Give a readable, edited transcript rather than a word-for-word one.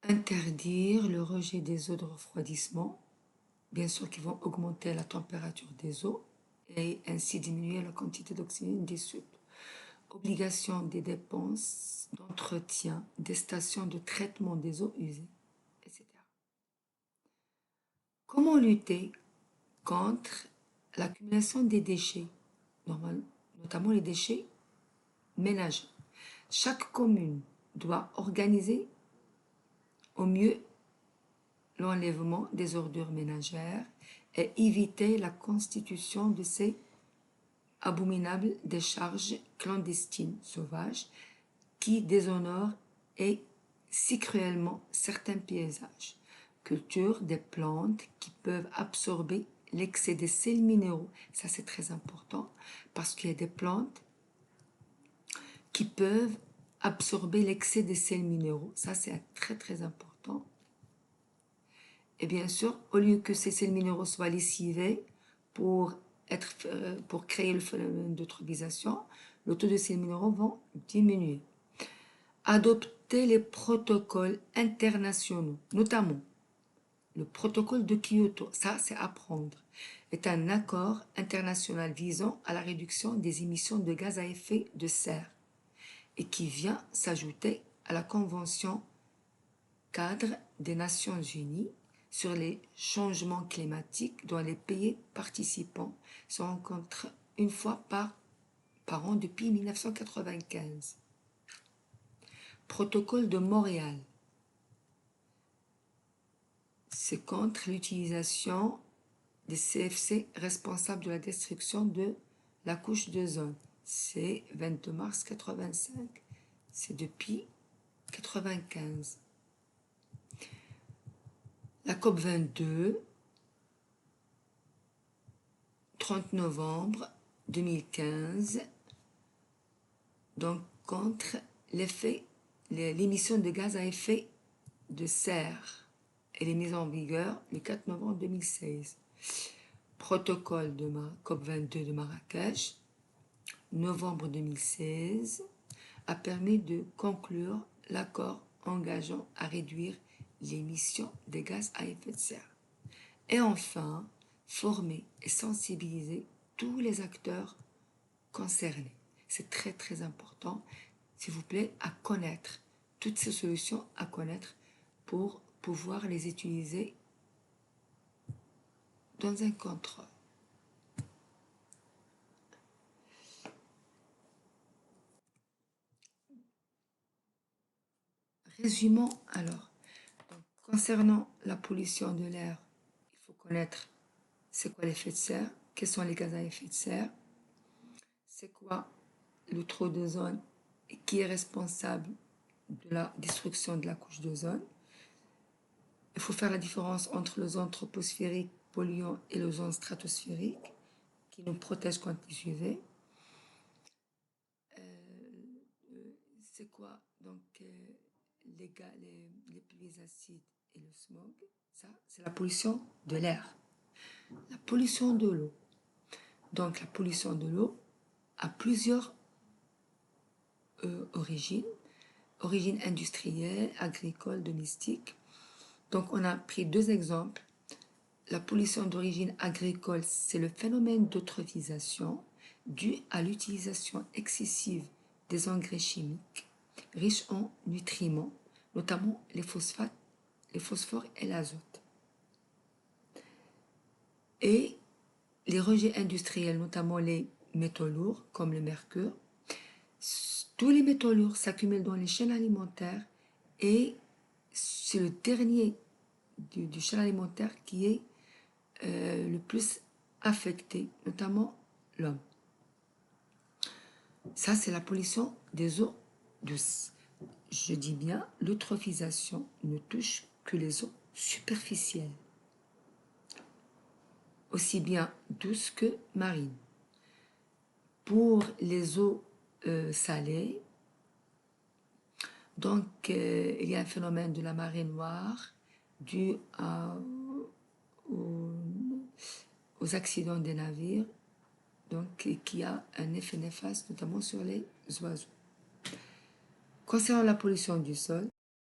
Interdire le rejet des eaux de refroidissement, bien sûr qui vont augmenter la température des eaux et ainsi diminuer la quantité d'oxygène dissoute. Obligation des dépenses d'entretien des stations de traitement des eaux usées, etc. Comment lutter contre l'accumulation des déchets, notamment les déchets ménagers? Chaque commune doit organiser au mieux l'enlèvement des ordures ménagères et éviter la constitution de ces abominables décharges clandestines sauvages qui déshonorent et si cruellement certains paysages. Culture des plantes qui peuvent absorber l'excès des sels minéraux. Ça, c'est très important parce qu'il y a des plantes qui peuvent absorber l'excès des sels minéraux. Ça, c'est très, très important. Et bien sûr, au lieu que ces sels minéraux soient lessivés pour créer le phénomène d'eutrophisation, le taux de sels minéraux vont diminuer. Adopter les protocoles internationaux, notamment le protocole de Kyoto, ça c'est apprendre, est un accord international visant à la réduction des émissions de gaz à effet de serre et qui vient s'ajouter à la Convention cadre des Nations Unies sur les changements climatiques dont les pays participants se rencontrent une fois par an depuis 1995. Protocole de Montréal. C'est contre l'utilisation des CFC responsables de la destruction de la couche d'ozone. C'est 22 mars 85. C'est depuis 95. La COP 22, 30 novembre 2015, donc contre l'émission de gaz à effet de serre. Elle est mise en vigueur le 4 novembre 2016. Protocole de COP 22 de Marrakech, novembre 2016, a permis de conclure l'accord engageant à réduire l'émission des gaz à effet de serre. Et enfin, former et sensibiliser tous les acteurs concernés. C'est très très important, s'il vous plaît, à connaître toutes ces solutions, à connaître pour pouvoir les utiliser dans un contrôle. Résumons alors. Donc, concernant la pollution de l'air, il faut connaître c'est quoi l'effet de serre, quels sont les gaz à effet de serre, c'est quoi le trou d'ozone et qui est responsable de la destruction de la couche d'ozone. Il faut faire la différence entre l'ozone troposphérique polluant et l'ozone stratosphérique qui nous protège contre les UV. C'est quoi donc les pluies acides et le smog? Ça, c'est la pollution de l'air. La pollution de l'eau. Donc la pollution de l'eau a plusieurs origines. Origine industrielle, agricole, domestique. Donc on a pris deux exemples. La pollution d'origine agricole, c'est le phénomène d'eutrophisation dû à l'utilisation excessive des engrais chimiques riches en nutriments, notamment les phosphates, les phosphores et l'azote. Et les rejets industriels, notamment les métaux lourds comme le mercure, tous les métaux lourds s'accumulent dans les chaînes alimentaires et c'est le dernier du chaîne alimentaire qui est le plus affecté, notamment l'homme. Ça, c'est la pollution des eaux douces. Je dis bien, l'eutrophisation ne touche que les eaux superficielles, aussi bien douces que marines. Pour les eaux salées, donc il y a un phénomène de la marée noire dû aux accidents des navires, donc qui a un effet néfaste notamment sur les oiseaux. Concernant la pollution du sol,